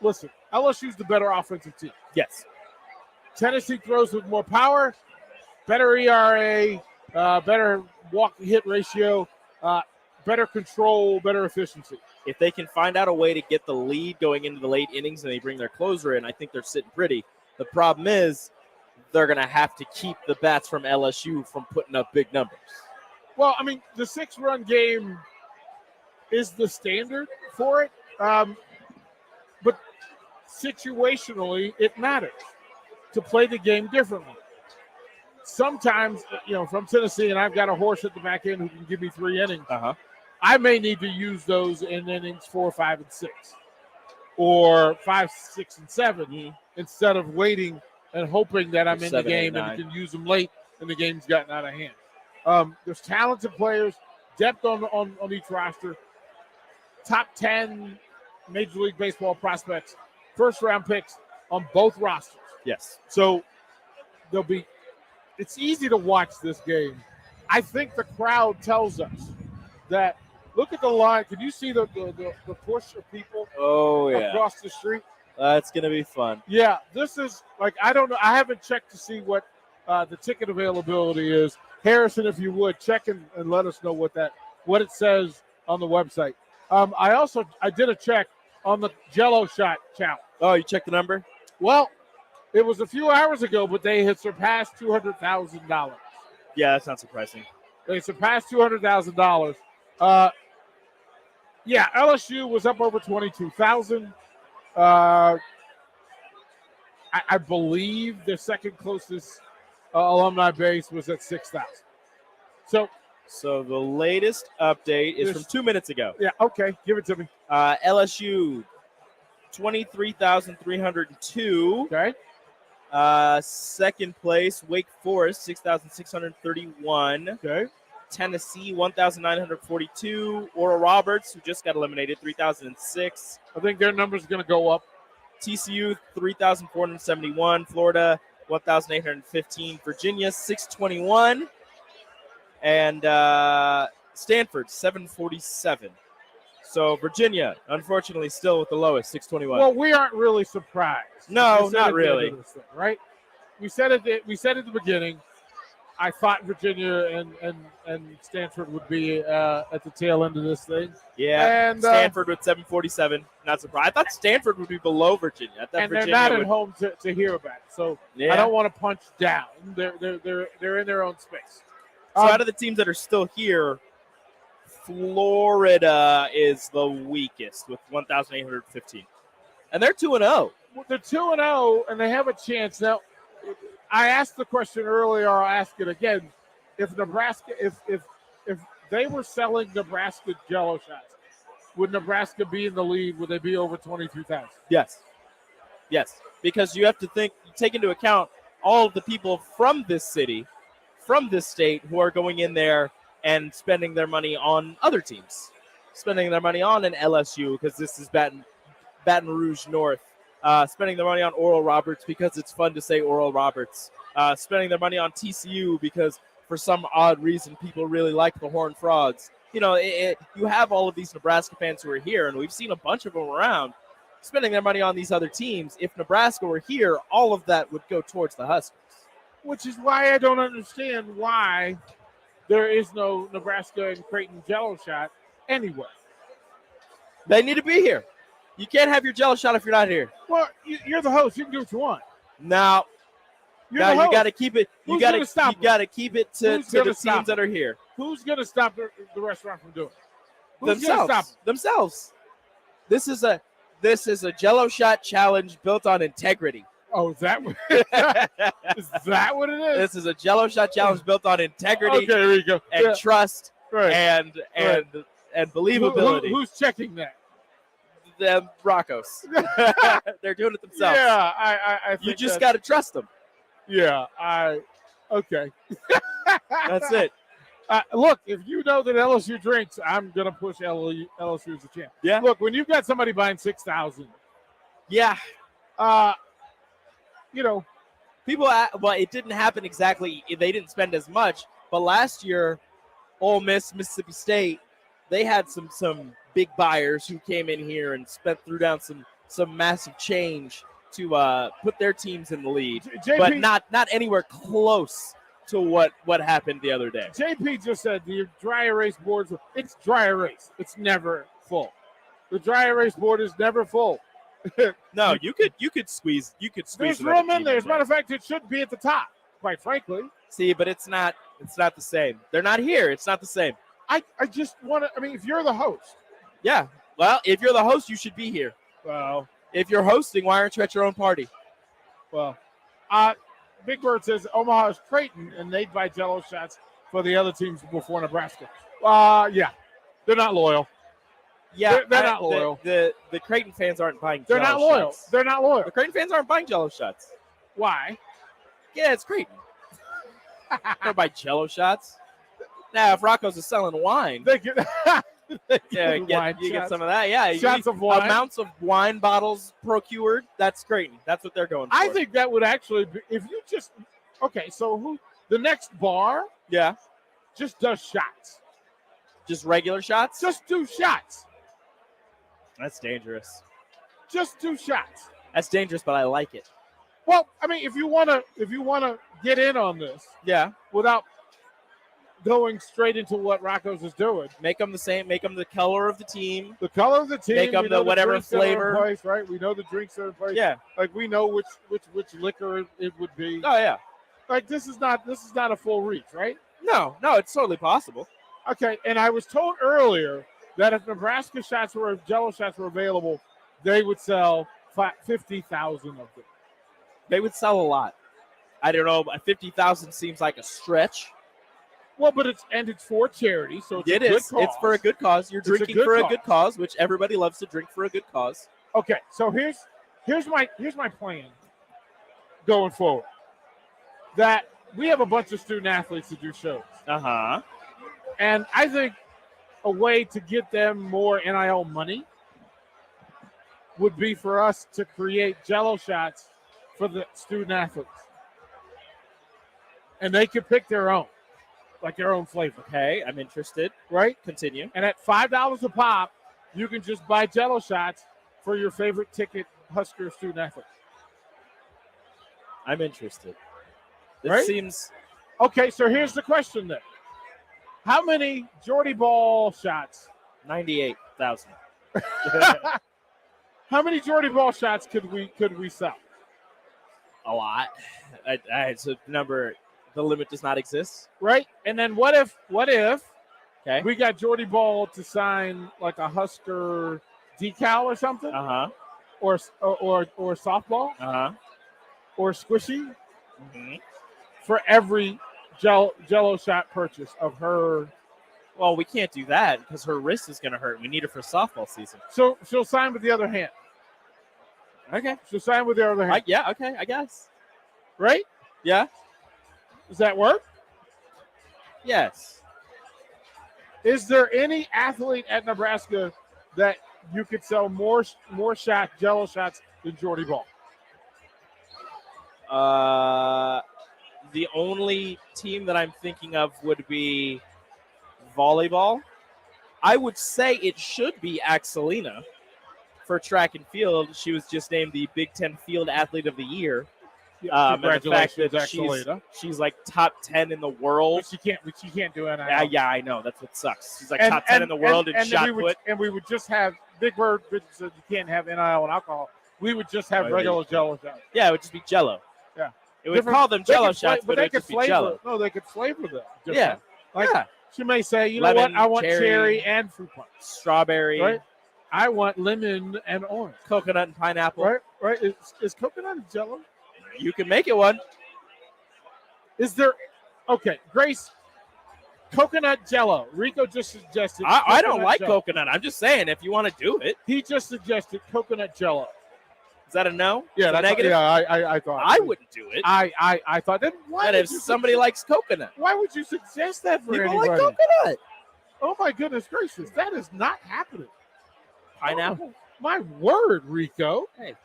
Listen, LSU's the better offensive team. Yes. Tennessee throws with more power, better ERA, better walk-hit ratio, better control, better efficiency. If they can find out a way to get the lead going into the late innings and they bring their closer in, I think they're sitting pretty. The problem is they're going to have to keep the bats from LSU from putting up big numbers. Well, I mean, the 6-run game is the standard for it, but situationally it matters to play the game differently. Sometimes, from Tennessee, and I've got a horse at the back end who can give me 3 innings. I may need to use those in innings 4, 5, and 6, or 5, 6, and 7, instead of waiting and hoping that I'm in the game and can use them late and the game's gotten out of hand. There's talented players, depth on each roster, top 10 Major League Baseball prospects, first-round picks on both rosters. Yes. So it's easy to watch this game. I think the crowd tells us that. Look at the line. Can you see the push of people across the street? That's going to be fun. Yeah, this is I don't know. I haven't checked to see what the ticket availability is. Harrison, if you would, check and let us know what it says on the website. I did a check on the Jello shot challenge. Oh, you checked the number? Well, it was a few hours ago, but they had surpassed $200,000. Yeah, that's not surprising. They surpassed $200,000. LSU was up over 22,000. I believe the second closest alumni base was at 6,000. So the latest update is from 2 minutes ago. Yeah, okay. Give it to me. LSU, 23,302. Okay. Second place, Wake Forest, 6,631. Okay. Tennessee, 1,942. Oral Roberts, who just got eliminated, 3,006. I think their number's going to go up. TCU, 3,471. Florida, 1,815. Virginia, 621. And Stanford, 747. So Virginia, unfortunately, still with the lowest, 621. Well, we aren't really surprised. No, We said not at the end really. of this thing, right? We said at the beginning. I thought Virginia and Stanford would be at the tail end of this thing. Yeah, and Stanford with 747. Not surprised. I thought Stanford would be below Virginia. I thought and Virginia they're not would, at home to hear about it. So Yeah. I don't want to punch down. They're in their own space. So out of the teams that are still here, Florida is the weakest with 1,815, and they're 2-0. They're 2-0, and they have a chance now. I asked the question earlier. I'll ask it again. If Nebraska, if they were selling Nebraska Jello shots, would Nebraska be in the lead? Would they be over 22,000? Yes, because you have to take into account all of the people from this city, from this state, who are going in there and spending their money on other teams, spending their money on an LSU because this is Baton Rouge North. Spending their money on Oral Roberts because it's fun to say Oral Roberts. Spending their money on TCU because for some odd reason people really like the Horned Frogs. You know, you have all of these Nebraska fans who are here, and we've seen a bunch of them around spending their money on these other teams. If Nebraska were here, all of that would go towards the Huskers. Which is why I don't understand why there is no Nebraska and Creighton Jello shot anywhere. They need to be here. You can't have your Jello shot if you're not here. Well, you're the host. You can do what you want. Now You're you the host. got to keep it. You Who's got gonna to stop you got to keep it to Who's the gonna stop teams that are here. Who's going to stop the restaurant from doing it? Who's going to stop Themselves. This is a Jello shot challenge built on integrity. Oh, is that what it is? This is a Jello shot challenge built on integrity. Okay, there you go. And Yeah. trust Right. and believability. Who's checking that? The Broncos. They're doing it themselves. Yeah, I think You just that's- got to trust them. Yeah, okay. That's it. Look, if you know that LSU drinks, I'm going to push LSU as a champ. Yeah. Look, when you've got somebody buying 6,000. Yeah. You know. Well, it didn't happen exactly. They didn't spend as much. But last year, Ole Miss, Mississippi State, they had some big buyers who came in here and threw down some massive change to put their teams in the lead. JP but not anywhere close to what happened the other day. JP just said the dry erase boards, it's dry erase. It's never full. The dry erase board is never full. No, you could squeeze There's another room in team there. As a matter of fact, it should be at the top, quite frankly. See, but it's not the same. They're not here. It's not the same. I just want to, if you're the host. Yeah. Well, if you're the host, you should be here. Well, if you're hosting, why aren't you at your own party? Well, Big Bird says Omaha is Creighton, and they'd buy Jello shots for the other teams before Nebraska. Yeah, they're not loyal. Yeah, they're not loyal. The Creighton fans aren't buying. They're Jello not loyal. shots. They're not loyal. The Creighton fans aren't buying Jello shots. Why? Yeah, it's Creighton. Don't buy Jello shots. Now, if Rocco's is selling wine, they get yeah, you get some of that. Yeah, shots of wine. Amounts of wine bottles procured. That's Creighton. That's what they're going for. I think that would actually be, if you just, okay, so who, the next bar, yeah, just does shots. Just regular shots? Just do shots. That's dangerous. Just do shots. That's dangerous, but I like it. Well, if you wanna get in on this, yeah, without going straight into what Rocco's is doing, make them the same. Make them the color of the team. The color of the team. Make them the whatever drinks that are in flavor. place, right? We know the drinks are in place. Yeah, like we know which liquor it would be. Oh yeah. Like this is not a full reach, right? No, it's totally possible. Okay, and I was told earlier that if Nebraska shots were, if Jello shots were available, they would sell 50,000 of them. They would sell a lot. I don't know. 50,000 seems like a stretch. Well, but it's for charity, so it's it a good is. cause. It's for a good cause. You're drinking for a good cause, which everybody loves to drink for a good cause. Okay, so here's my plan going forward. That we have a bunch of student athletes to do shows. Uh-huh. And I think a way to get them more NIL money would be for us to create Jello shots for the student athletes. And they could pick their own, like their own flavor. Okay, I'm interested. Right? Continue. And at $5 a pop, you can just buy Jello shots for your favorite ticket Husker student athlete. I'm interested. It Right? seems Okay, so here's the question then. How many Jordy Ball shots? 98,000. How many Jordy Ball shots could we sell? A lot. It's a number. The limit does not exist. Right? And then what if Okay. we got Jordy Ball to sign like a Husker decal or something? Uh-huh. Or softball? Uh-huh. Or squishy? Mm-hmm. For every Jello shot purchase of her. Well, we can't do that because her wrist is going to hurt. We need her for softball season. So she'll sign with the other hand. Okay. She'll sign with the other hand. Yeah, okay, I guess. Right? Yeah. Does that work? Yes. Is there any athlete at Nebraska that you could sell more Jello shots than Jordy Ball? The only team that I'm thinking of would be volleyball. I would say it should be Axelina for track and field. She was just named the Big Ten Field Athlete of the Year. And the fact Congratulations, that Axelina. she's like top 10 in the world. But she can't do it. Yeah, I know. That's what sucks. She's like top 10 in the world in shot put. And we would just have Big Bird said you can't have NIL and alcohol. We would just have regular Jello shots. Yeah, it would just be Jello. Yeah. It would call them Jello shots, but they it would could just be flavor. Jello. No, they could flavor them. Yeah. Like Yeah. she may say, you Lemon, know what? I want cherry, cherry and fruit punch. Strawberry. Right? I want lemon and orange. Coconut and pineapple. Right? Is coconut a Jello? You can make it one. Is there? Okay, Grace. Coconut Jello. Rico just suggested. I don't like Jello. coconut. I'm just saying, if you want to do it. He just suggested coconut Jello. Is that a no? Yeah, Is it that's negative? Yeah, I thought. I wouldn't do it. I thought that. Why And would if you somebody likes coconut. Why would you suggest that for People anybody? like coconut. Oh my goodness gracious, that is not happening. Pineapple? Oh, my word, Rico. Hey,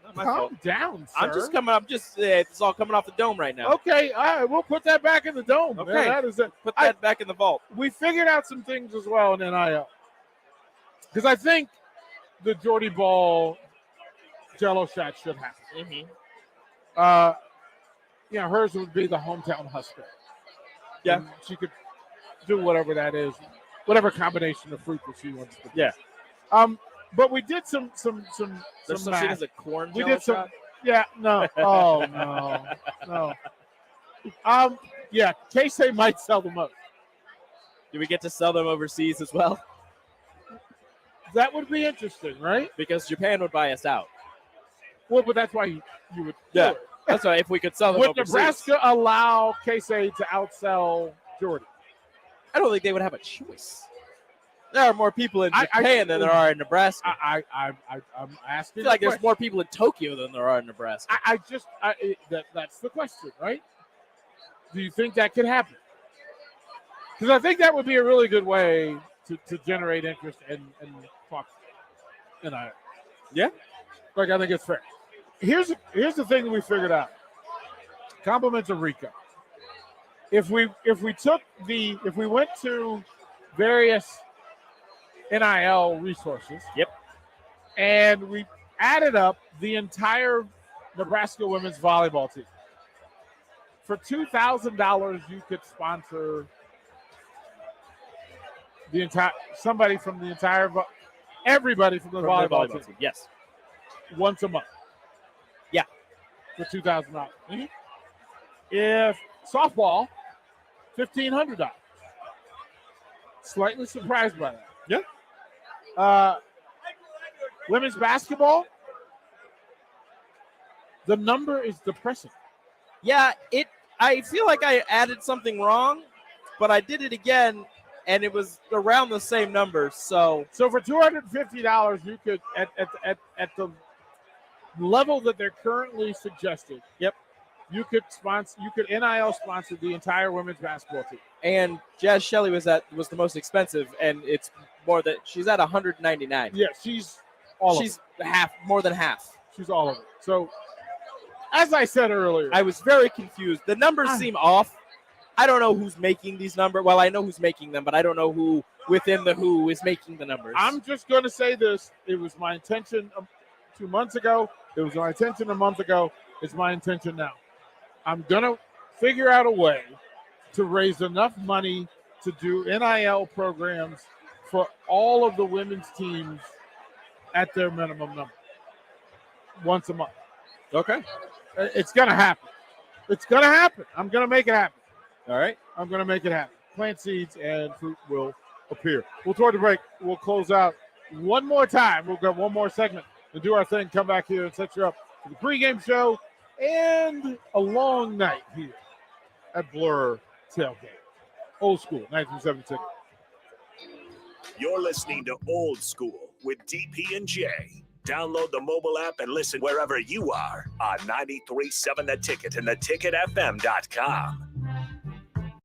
not my Calm fault. down, sir. I'm just coming up. It's all coming off the dome right now. Okay, all right, we'll put that back in the dome. Okay. Man, that is it. Put that back in the vault. We figured out some things as well in NIL. Because I think the Jordy Ball Jello shot should happen. Mm-hmm. Hers would be the hometown Husker. Yeah. And she could do whatever that is, whatever combination of fruit that she wants to do. Yeah. But we did some There's some math. shit as a corn We Jello did some. shot? Yeah. No. Oh no. No. Yeah. K-State might sell the most. Do we get to sell them overseas as well? That would be interesting, right? Because Japan would buy us out. Well, but that's why you would. Yeah. do it. That's why if we could sell them Would overseas. Nebraska allow K-State to outsell Jordan? I don't think they would have a choice. There are more people in Japan than there are in Nebraska. I'm I asking. feel like there's more people in Tokyo than there are in Nebraska. That's the question, right? Do you think that could happen? Because I think that would be a really good way to generate interest and talk. Yeah. Like I think it's fair. Here's the thing that we figured out. Compliments of Rico. If we went to various NIL resources. Yep. And we added up the entire Nebraska women's volleyball team. For $2,000, you could sponsor everybody from the volleyball team. Yes. Once a month. Yeah. For $2,000. If softball, $1,500. Slightly surprised by that. Yeah. Women's basketball, the number is depressing. Yeah, I feel like I added something wrong, but I did it again, and it was around the same number. So for $250, you could at the level that they're currently suggesting. Yep. You could NIL sponsor the entire women's basketball team. And Jazz Shelley was the most expensive, and it's more than she's at $199. Yeah, she's more than half. She's all of it. So, as I said earlier, I was very confused. The numbers seem off. I don't know who's making these numbers. Well, I know who's making them, but I don't know who within the who is making the numbers. I'm just going to say this. It was my intention 2 months ago. It was my intention a month ago. It's my intention now. I'm going to figure out a way to raise enough money to do NIL programs for all of the women's teams at their minimum number once a month. Okay. It's going to happen. It's going to happen. I'm going to make it happen. All right. I'm going to make it happen. Plant seeds and fruit will appear. We'll toward the break. We'll close out one more time. We'll go one more segment and do our thing. Come back here and set you up for the pregame show and a long night here at Blur Tailgate. Old School, 1976. You're listening to Old School with DP and J. Download the mobile app and listen wherever you are on 93.7 The Ticket and theticketfm.com.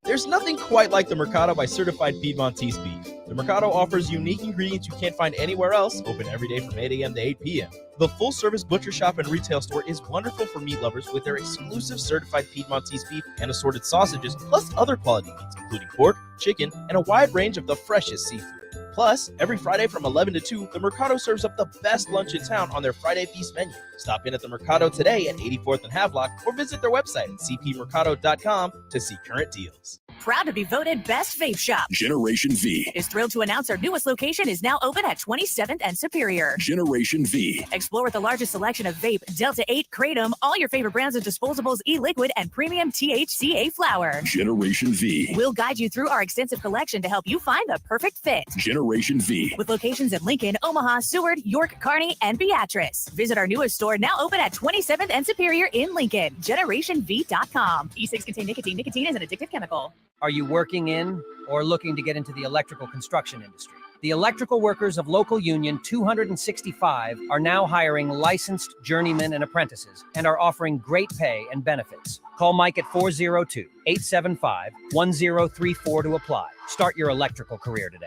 There's nothing quite like the Mercado by Certified Piedmontese beef. The Mercado offers unique ingredients you can't find anywhere else, open every day from 8 a.m. to 8 p.m. The full-service butcher shop and retail store is wonderful for meat lovers with their exclusive Certified Piedmontese beef and assorted sausages, plus other quality meats, including pork, chicken, and a wide range of the freshest seafood. Plus, every Friday from 11 to 2, the Mercado serves up the best lunch in town on their Friday Feast menu. Stop in at the Mercado today at 84th and Havelock or visit their website at cpmercado.com to see current deals. Proud to be voted Best Vape Shop. Generation V. Is thrilled to announce our newest location is now open at 27th and Superior. Generation V. Explore the largest selection of vape, Delta 8, Kratom, all your favorite brands of disposables, e-liquid, and premium THCA flower. Generation V. We'll guide you through our extensive collection to help you find the perfect fit. Generation V. With locations in Lincoln, Omaha, Seward, York, Kearney, and Beatrice. Visit our newest store now open at 27th and Superior in Lincoln. GenerationV.com. E-cigs contain nicotine. Nicotine is an addictive chemical. Are you working in or looking to get into the electrical construction industry? The electrical workers of Local Union 265 are now hiring licensed journeymen and apprentices and are offering great pay and benefits. Call Mike at 402-875-1034 to apply. Start your electrical career today.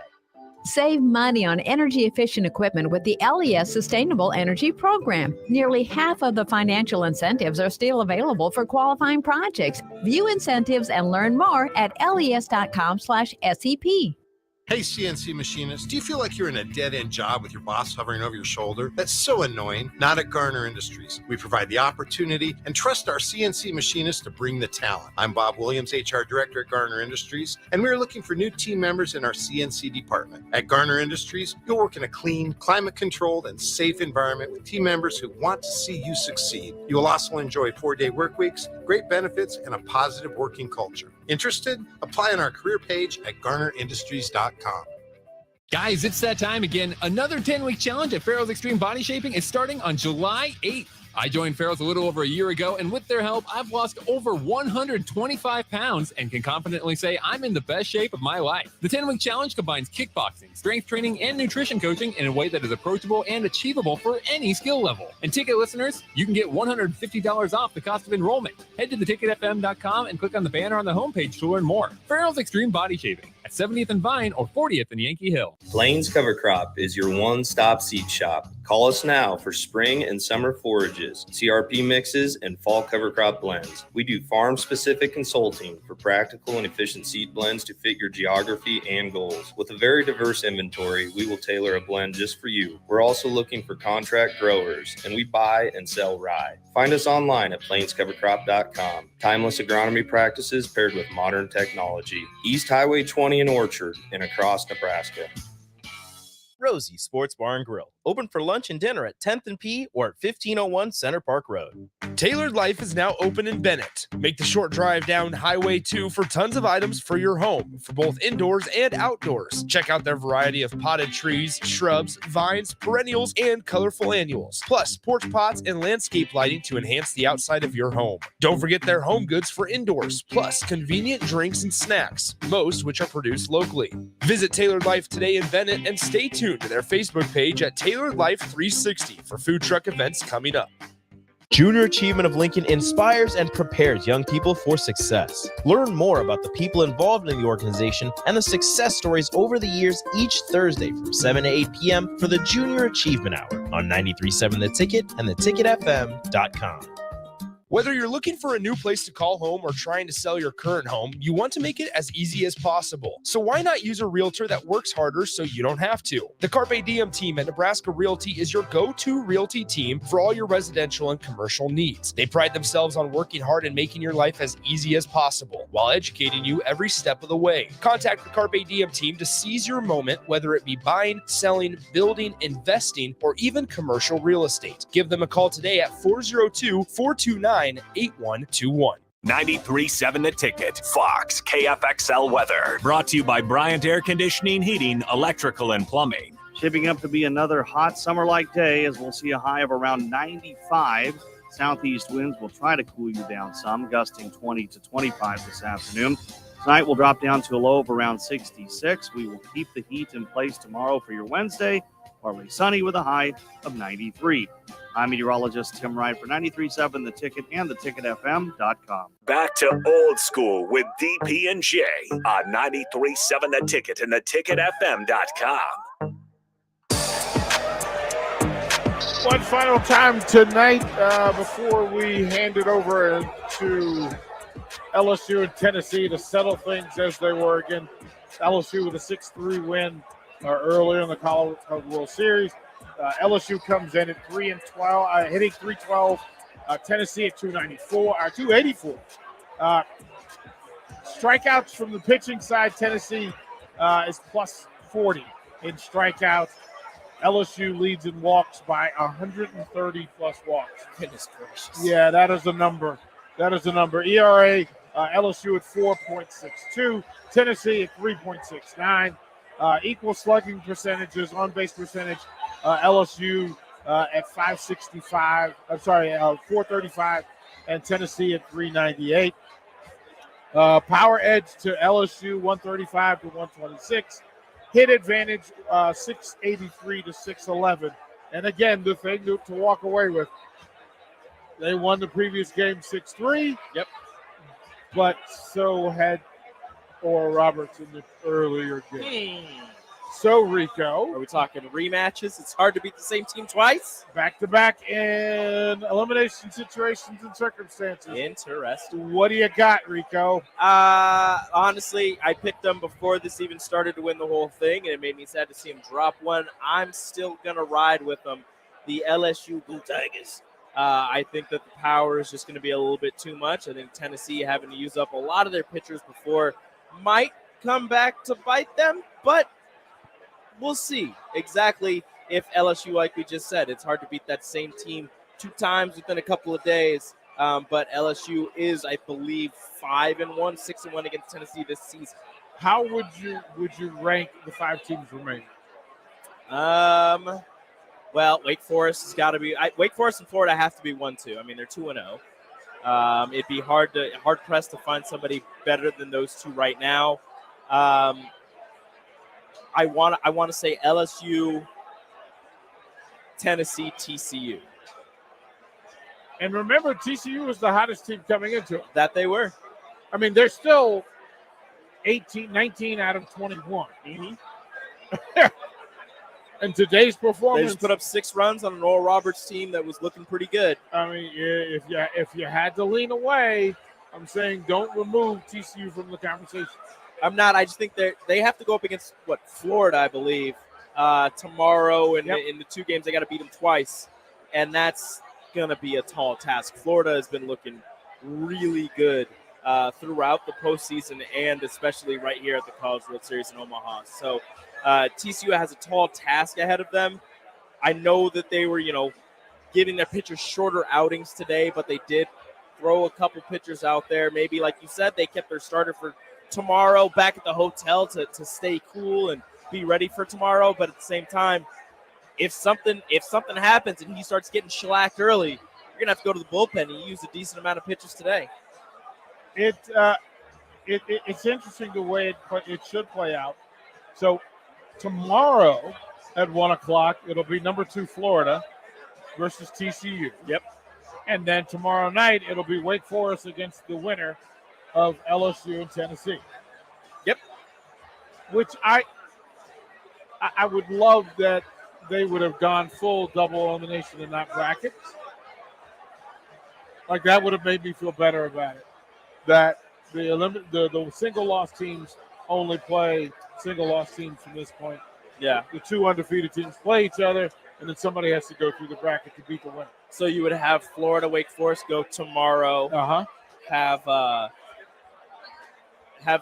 Save money on energy-efficient equipment with the LES Sustainable Energy Program. Nearly half of the financial incentives are still available for qualifying projects. View incentives and learn more at les.com/SEP. Hey, CNC machinist, do you feel like you're in a dead-end job with your boss hovering over your shoulder? That's so annoying. Not at Garner Industries. We provide the opportunity and trust our CNC machinists to bring the talent. I'm Bob Williams, HR Director at Garner Industries, and we're looking for new team members in our CNC department. At Garner Industries, you'll work in a clean, climate-controlled, and safe environment with team members who want to see you succeed. You will also enjoy 4-day work weeks, great benefits, and a positive working culture. Interested? Apply on our career page at garnerindustries.com. Guys, it's that time again. Another 10-week challenge at Farrell's Extreme Body Shaping is starting on July 8th. I joined Farrell's a little over a year ago, and with their help, I've lost over 125 pounds and can confidently say I'm in the best shape of my life. The 10-week challenge combines kickboxing, strength training, and nutrition coaching in a way that is approachable and achievable for any skill level. And ticket listeners, you can get $150 off the cost of enrollment. Head to theticketfm.com and click on the banner on the homepage to learn more. Farrell's Extreme Body Shaping at 70th and Vine or 40th in Yankee Hill. Plains Cover Crop is your one-stop seed shop. Call us now for spring and summer forages, CRP mixes, and fall cover crop blends. We do farm-specific consulting for practical and efficient seed blends to fit your geography and goals. With a very diverse inventory, we will tailor a blend just for you. We're also looking for contract growers, and we buy and sell rye. Find us online at plainscovercrop.com. Timeless agronomy practices paired with modern technology. East Highway 20 in Orchard and across Nebraska. Rosie Sports Bar and Grill. Open for lunch and dinner at 10th and P or at 1501 Center Park Road. Tailored Life is now open in Bennett. Make the short drive down Highway 2 for tons of items for your home, for both indoors and outdoors. Check out their variety of potted trees, shrubs, vines, perennials, and colorful annuals. Plus, porch pots and landscape lighting to enhance the outside of your home. Don't forget their home goods for indoors, plus convenient drinks and snacks, most which are produced locally. Visit Tailored Life today in Bennett and stay tuned to their Facebook page at Tailored Life 360 for food truck events coming up. Junior Achievement of Lincoln inspires and prepares young people for success. Learn more about the people involved in the organization and the success stories over the years each Thursday from 7 to 8 p.m. for the Junior Achievement Hour on 93.7 The Ticket and theticketfm.com. Whether you're looking for a new place to call home or trying to sell your current home, you want to make it as easy as possible. So why not use a realtor that works harder so you don't have to? The Carpe Diem team at Nebraska Realty is your go-to realty team for all your residential and commercial needs. They pride themselves on working hard and making your life as easy as possible while educating you every step of the way. Contact the Carpe Diem team to seize your moment, whether it be buying, selling, building, investing, or even commercial real estate. Give them a call today at 402-429-8121. 93.7 The Ticket, Fox, KFXL weather. Brought to you by Bryant Air Conditioning, Heating, Electrical, and Plumbing. Shaping up to be another hot summer-like day as we'll see a high of around 95. Southeast winds will try to cool you down some, gusting 20 to 25 this afternoon. Tonight will drop down to a low of around 66. We will keep the heat in place tomorrow for your Wednesday. Partly sunny with a high of 93. I'm meteorologist Tim Wright for 93.7 The Ticket and theticketfm.com. Back to old school with DP and J on 93.7 The Ticket and theticketfm.com. One final time tonight before we hand it over to LSU and Tennessee to settle things as they were again. LSU with a 6-3 win earlier in the College World Series. LSU comes in at 3-12, hitting 312. Tennessee at 284. Strikeouts from the pitching side. Tennessee is plus 40 in strikeouts. LSU leads in walks by 130 plus walks. Goodness gracious. Yeah, that is a number. ERA, LSU at 4.62. Tennessee at 3.69. Equal slugging percentages, on-base percentage. LSU at 435, and Tennessee at 398. Power edge to LSU, 135 to 126. Hit advantage, 683 to 611. And again, the thing to walk away with, they won the previous game 6-3. Yep. But so had Oral Roberts in the earlier game. So, Rico. Are we talking rematches? It's hard to beat the same team twice. Back-to-back in elimination situations and circumstances. Interesting. What do you got, Rico? Honestly, I picked them before this even started to win the whole thing, and it made me sad to see them drop one. I'm still going to ride with them, the LSU Blue Tigers. I think that the power is just going to be a little bit too much. I think Tennessee, having to use up a lot of their pitchers before, might come back to bite them, but we'll see exactly if LSU, like we just said, it's hard to beat that same team 2 times within a couple of days. But LSU is, I believe, 5-1, 6-1 against Tennessee this season. How would you rank the 5 teams remaining? Well, Wake Forest has got to be. Wake Forest and Florida have to be 1-2. I mean, they're 2-0. It'd be hard pressed to find somebody better than those 2 right now. I want to say LSU, Tennessee, TCU. And remember, TCU was the hottest team coming into it. That they were. I mean, they're still 19 out of 21. Mm-hmm. And today's performance, they just put up 6 runs on an Oral Roberts team that was looking pretty good. I mean, if you had to lean away, I'm saying don't remove TCU from the conversation. I'm not. I just think they have to go up against Florida, I believe, tomorrow, and in the 2 games they got to beat them twice, and that's gonna be a tall task. Florida has been looking really good throughout the postseason, and especially right here at the College World Series in Omaha. So TCU has a tall task ahead of them. I know that they were, giving their pitchers shorter outings today, but they did throw a couple pitchers out there. Maybe, like you said, they kept their starter for tomorrow back at the hotel to stay cool and be ready for tomorrow. But at the same time, if something happens and he starts getting shellacked early, you're gonna have to go to the bullpen and use a decent amount of pitchers today. It's interesting the way it should play out. So tomorrow at 1:00, it'll be number 2 Florida versus TCU. Yep. And then tomorrow night it'll be Wake Forest against the winner of LSU and Tennessee. Yep. Which I would love that they would have gone full double elimination in that bracket. Like that would have made me feel better about it. That the single loss teams only play single loss teams from this point. Yeah. The two undefeated teams play each other, and then somebody has to go through the bracket to beat the winner. So you would have Florida Wake Forest go tomorrow. Have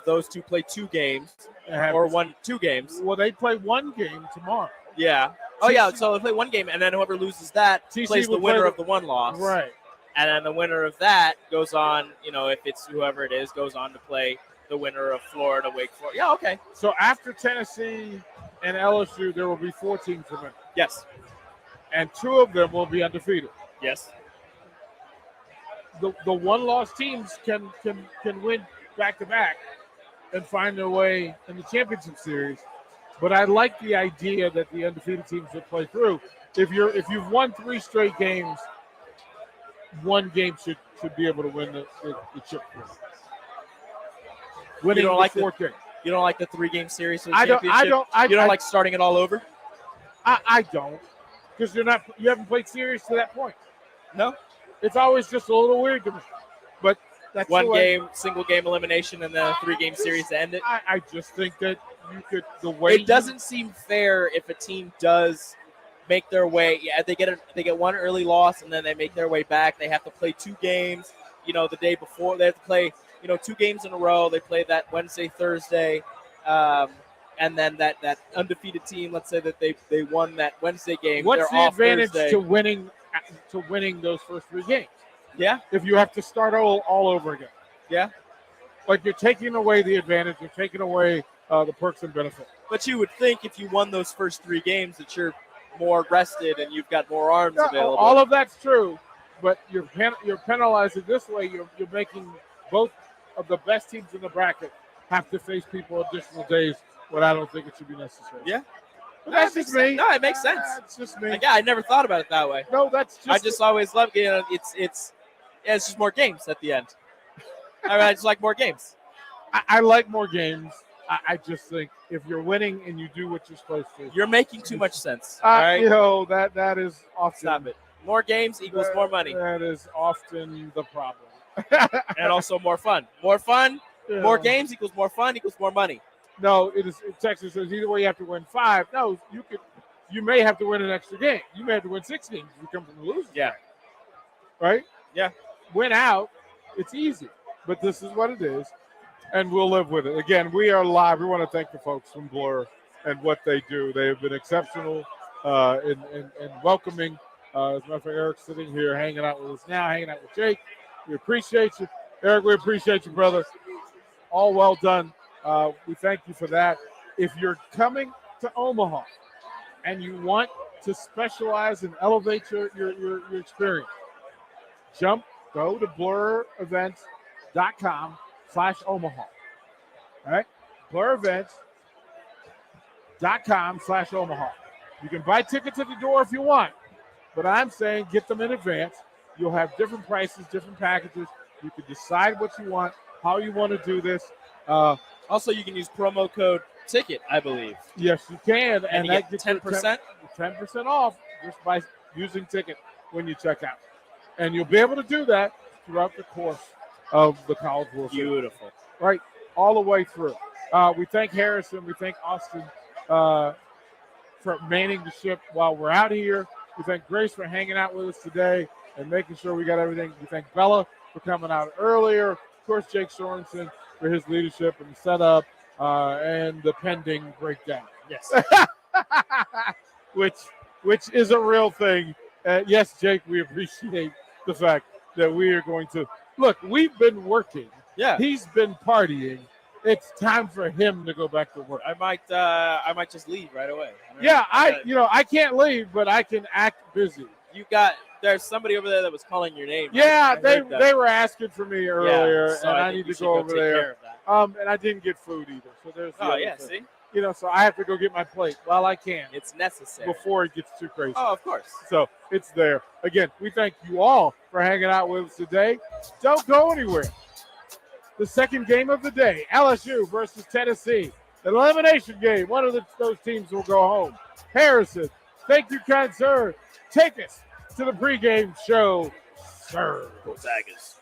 those two play 2 games or 2 games. Well, they play 1 game tomorrow. Yeah. Oh yeah. So they play 1 game, and then whoever loses that TC plays the will winner play of the 1 loss. Right. And then the winner of that goes on. If it's whoever it is, goes on to play the winner of Florida Wake Forest. Yeah. Okay. So after Tennessee and LSU, there will be 4 teams remaining. Yes. And 2 of them will be undefeated. Yes. The 1-loss teams can win back-to-back and find their way in the championship series. But I like the idea that the undefeated teams will play through. If you've won 3 straight games, 1 game should be able to win the chip. Winning You don't like the 4th game. You don't like the 3-game series for the I don't- I championship? don't- You don't like starting it all over? I don't, because you haven't played series to that point. No, it's always just a little weird to me. But that's One the way- game, single game elimination, and then a 3-game series to end it. I just think that you could the way It doesn't seem fair if a team does make their way. Yeah, they get 1 early loss, and then they make their way back. They have to play 2 games. The day before they have to play 2 games in a row. They play that Wednesday, Thursday, and then that undefeated team. Let's say that they won that Wednesday game. What's they're the off advantage Thursday. to winning those first 3 games? Yeah. If you have to start all over again. Yeah. Like you're taking away the advantage. You're taking away the perks and benefits. But you would think if you won those first 3 games that you're more rested and you've got more arms Yeah, available. all of that's true, but you're penalizing this way. You're making both of the best teams in the bracket have to face people additional days when I don't think it should be necessary. Yeah. But that's just me. No, it makes sense. That's just me. Yeah, I never thought about it that way. No, that's just. I just always love it's just more games at the end. I just like more games. I like more games. I just think if you're winning and you do what you're supposed to, You're making too much sense. All right. That is often. Stop it. More games equals more money. That is often the problem. And also more fun. More fun, Yeah. more games equals more fun equals more money. No, Texas says either way you have to win 5. No, you may have to win an extra game. You may have to win 6 games if you come from the losers. Yeah. Right? Yeah. Win out. It's easy. But this is what it is. And we'll live with it. Again, we are live. We want to thank the folks from Blur and what they do. They have been exceptional in welcoming. As a matter of fact, Eric's sitting here hanging out with us now, hanging out with Jake. We appreciate you. Eric, we appreciate you, brother. All well done. We thank you for that. If you're coming to Omaha and you want to specialize and elevate your experience, go to blurevents.com/Omaha. All right? blurevents.com/Omaha. You can buy tickets at the door if you want, but I'm saying get them in advance. You'll have different prices, different packages. You can decide what you want, how you want to do this. Also, you can use promo code TICKET, I believe. Yes, you can. And you that get gets you 10%? 10% off just by using Ticket when you check out. And you'll be able to do that throughout the course of the College World Series. Beautiful. Right, all the way through. We thank Harrison. We thank Austin for manning the ship while we're out here. We thank Grace for hanging out with us today and making sure we got everything. We thank Bella for coming out earlier. Of course, Jake Sorensen for his leadership and the setup and the pending breakdown. Yes. which is a real thing. Yes, Jake, we appreciate the fact that we are going to look. We've been working. Yeah. He's been partying. It's time for him to go back to work. I might just leave right away. I can't leave, but I can act busy. There's somebody over there that was calling your name. Yeah, I heard that. they were asking for me earlier, Yeah, so and I think need you to should go over take care there. of that. And I didn't get food either, so there's. the Oh other yeah, thing. see, So I have to go get my plate while I can. it's necessary. Before it gets too crazy. Oh, of course. So it's there. Again, we thank you all for hanging out with us today. Don't go anywhere. The second game of the day, LSU versus Tennessee. An elimination game. One of those teams will go home. Harrison, thank you, kind sir. Take us to the pregame show sir. Go Tigers.